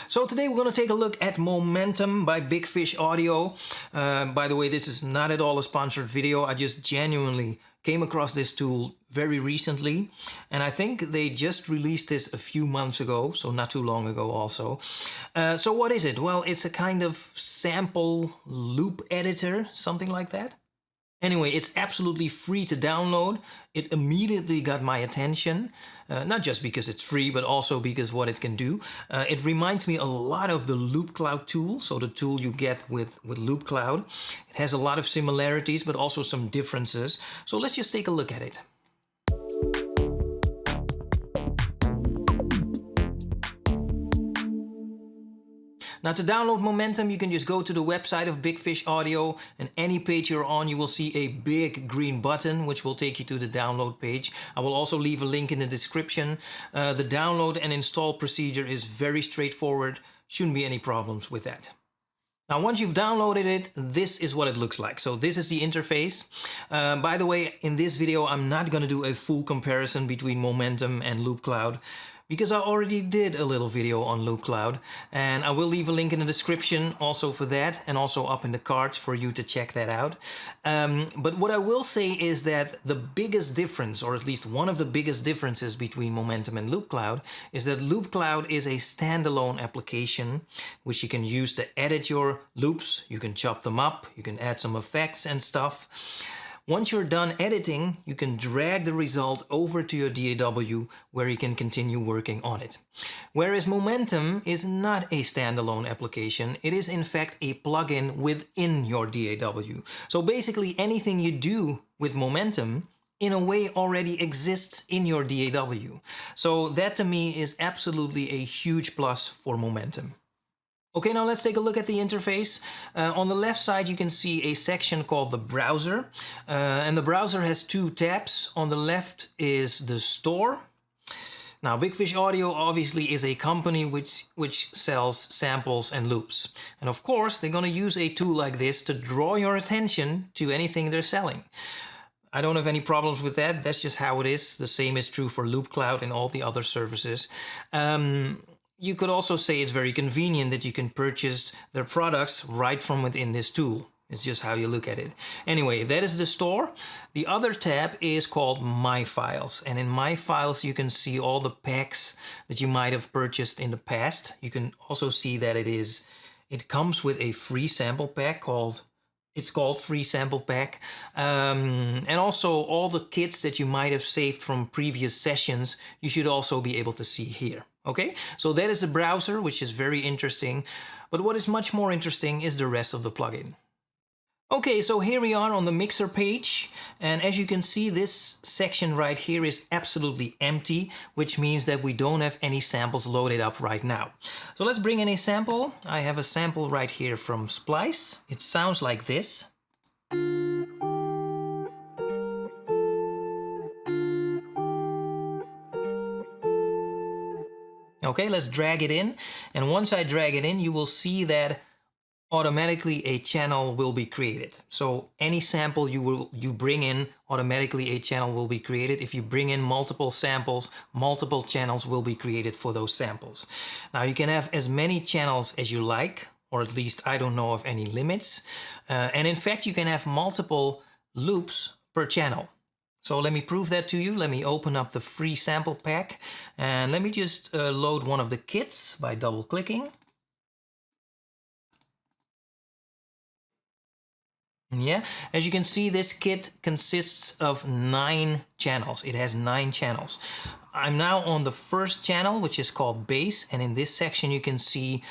So today we're going to take a look at Momentum by Big Fish Audio. By the way, this is not at all a sponsored video. I just genuinely came across this tool very recently, and I think they just released this a few months ago, so not too long ago also. So what is it? Well, it's a kind of sample loop editor, something like that. Anyway, it's absolutely free to download. It immediately got my attention, not just because it's free, but also because what it can do. It reminds me a lot of the Loopcloud tool, so the tool you get with Loopcloud. It has a lot of similarities, but also some differences. So let's just take a look at it. Now to download Momentum, you can just go to the website of Big Fish Audio, and any page you're on, you will see a big green button, which will take you to the download page. I will also leave a link in the description. The download and install procedure is very straightforward. Shouldn't be any problems with that. Now, once you've downloaded it, this is what it looks like. So this is the interface. By the way, in this video, I'm not going to do a full comparison between Momentum and Loopcloud, because I already did a little video on Loopcloud, and I will leave a link in the description also for that, and also up in the cards for you to check that out. But what I will say is that the biggest difference, or at least one of the biggest differences between Momentum and Loopcloud, is that Loopcloud is a standalone application which you can use to edit your loops. You can chop them up, you can add some effects and stuff. Once you're done editing, you can drag the result over to your DAW where you can continue working on it. Whereas Momentum is not a standalone application, it is in fact a plugin within your DAW. So basically anything you do with Momentum in a way already exists in your DAW. So that to me is absolutely a huge plus for Momentum. Okay, now let's take a look at the interface. On the left side you can see a section called the browser, and the browser has two tabs. On the left is the store. Now Big Fish Audio obviously is a company which sells samples and loops, and of course they're going to use a tool like this to draw your attention to anything they're selling. I don't have any problems with that. That's just how it is. The same is true for Loopcloud and all the other services. You could also say it's very convenient that you can purchase their products right from within this tool. It's just how you look at it. Anyway, that is the store. The other tab is called My Files. And in My Files, you can see all the packs that you might have purchased in the past. You can also see that it comes with a free sample pack called Free Sample Pack. And also all the kits that you might have saved from previous sessions, you should also be able to see here. Okay, so that is the browser, which is very interesting. But what is much more interesting is the rest of the plugin. Okay, so here we are on the mixer page. And as you can see, this section right here is absolutely empty, which means that we don't have any samples loaded up right now. So let's bring in a sample. I have a sample right here from Splice. It sounds like this. Okay, let's drag it in, and once I drag it in, you will see that automatically a channel will be created. So any sample you bring in, automatically a channel will be created. If you bring in multiple samples, multiple channels will be created for those samples. Now you can have as many channels as you like, or at least I don't know of any limits. And in fact, you can have multiple loops per channel. So let me prove that to you. Let me open up the free sample pack, and let me just load one of the kits by double clicking. Yeah, as you can see, this kit consists of 9 channels. It has 9 channels. I'm now on the first channel, which is called bass, and in this section you can see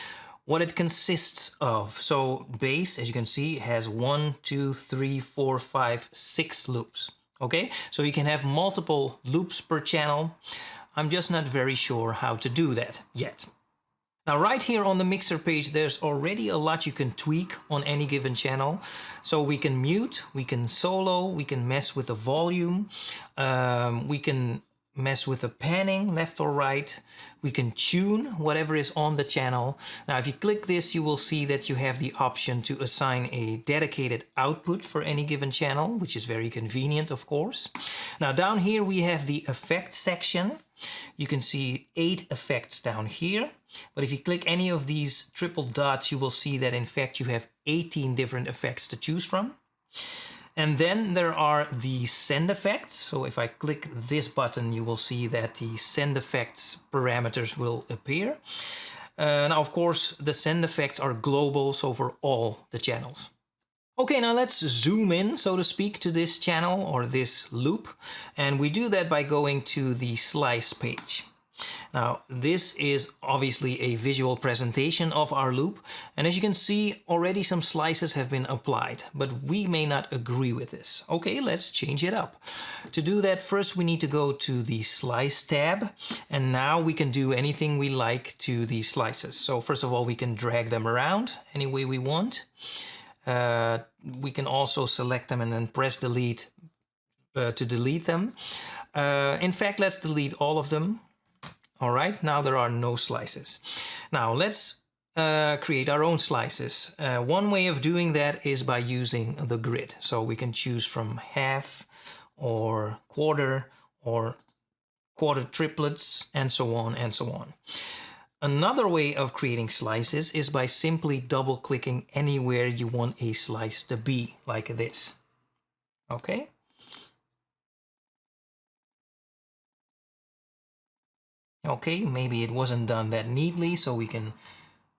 what it consists of. So bass, as you can see, has 1, 2, 3, 4, 5, 6 loops. Okay, so you can have multiple loops per channel. I'm just not very sure how to do that yet. Now right here on the mixer page, there's already a lot you can tweak on any given channel. So we can mute, we can solo, we can mess with the volume, we can mess with the panning left or right. We can tune whatever is on the channel. Now if you click this, you will see that you have the option to assign a dedicated output for any given channel, which is very convenient, of course. Now down here we have the effect section. You can see 8 effects down here, but if you click any of these triple dots, you will see that in fact you have 18 different effects to choose from. And then there are the send effects. So if I click this button, you will see that the send effects parameters will appear. Now, of course, the send effects are global, so for all the channels. Okay, now let's zoom in, so to speak, to this channel or this loop. And we do that by going to the slice page. Now, this is obviously a visual presentation of our loop. And as you can see, already some slices have been applied, but we may not agree with this. Okay, let's change it up. To do that, first we need to go to the Slice tab. And now we can do anything we like to these slices. So first of all, we can drag them around any way we want. We can also select them and then press delete to delete them. In fact, let's delete all of them. All right, now there are no slices. Now let's create our own slices. One way of doing that is by using the grid. So we can choose from half or quarter triplets and so on and so on. Another way of creating slices is by simply double clicking anywhere you want a slice to be, like this. Okay. Okay, maybe it wasn't done that neatly, so we can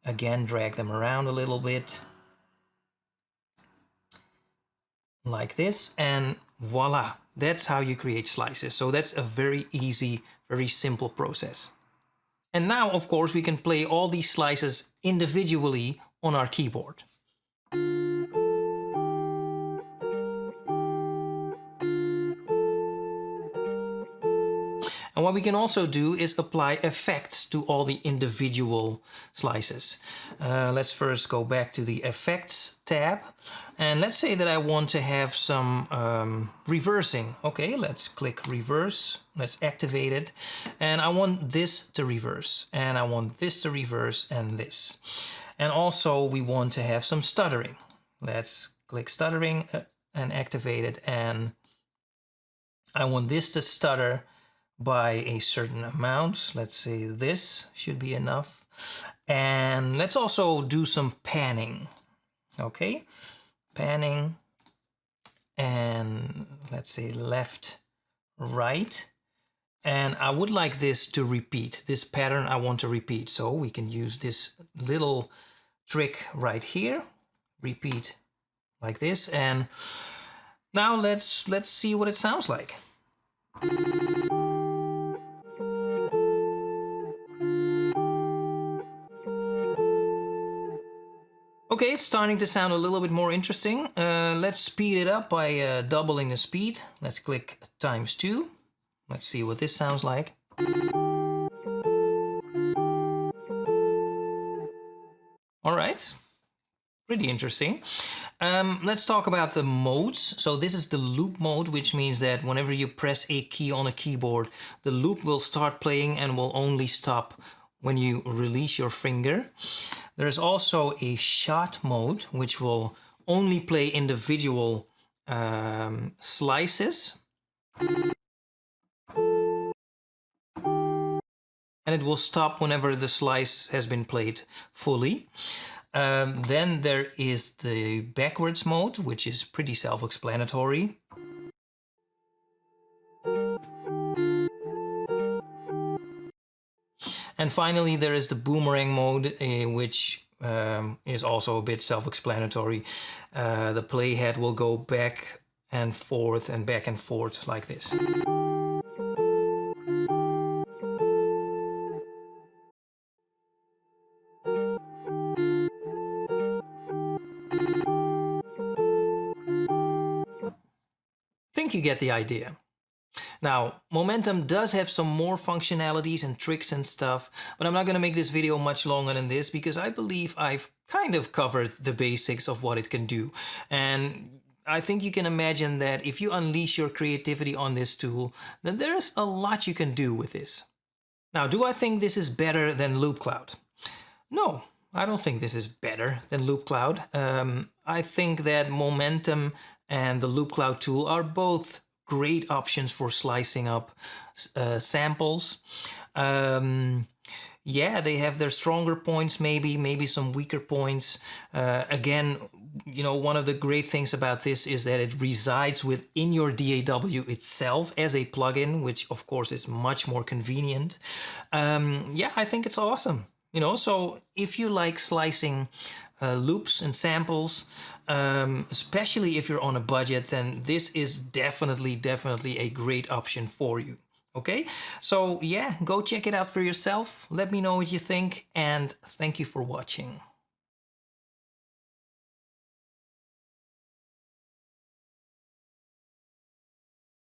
again drag them around a little bit. Like this, and voila, that's how you create slices. So that's a very easy, very simple process. And now, of course, we can play all these slices individually on our keyboard. And what we can also do is apply effects to all the individual slices. Let's first go back to the Effects tab. And let's say that I want to have some reversing. Okay, let's click Reverse. Let's activate it. And I want this to reverse. And I want this to reverse and this. And also we want to have some stuttering. Let's click Stuttering and activate it. And I want this to stutter by a certain amount. Let's say this should be enough. And let's also do some panning. Okay, panning, and let's say left, right. And I would like this to repeat. This pattern I want to repeat. So we can use this little trick right here. Repeat like this. And now let's see what it sounds like. Okay, it's starting to sound a little bit more interesting. Let's speed it up by doubling the speed. Let's click ×2. Let's see what this sounds like. All right, pretty interesting. Let's talk about the modes. So this is the loop mode, which means that whenever you press a key on a keyboard, the loop will start playing and will only stop when you release your finger. There's also a shot mode, which will only play individual slices. And it will stop whenever the slice has been played fully. Then there is the backwards mode, which is pretty self-explanatory. And finally, there is the boomerang mode, which is also a bit self-explanatory. The playhead will go back and forth like this. I think you get the idea. Now, Momentum does have some more functionalities and tricks and stuff, but I'm not going to make this video much longer than this because I believe I've kind of covered the basics of what it can do. And I think you can imagine that if you unleash your creativity on this tool, then there's a lot you can do with this. Now, do I think this is better than Loopcloud? No, I don't think this is better than Loopcloud. I think that Momentum and the Loopcloud tool are both great options for slicing up samples. Yeah, they have their stronger points, maybe some weaker points. Again, you know, one of the great things about this is that it resides within your DAW itself as a plugin, which of course is much more convenient. Yeah, I think it's awesome. You know, so if you like slicing loops and samples, especially if you're on a budget, then this is definitely a great option for you. Okay, so yeah, go check it out for yourself. Let me know what you think, and thank you for watching.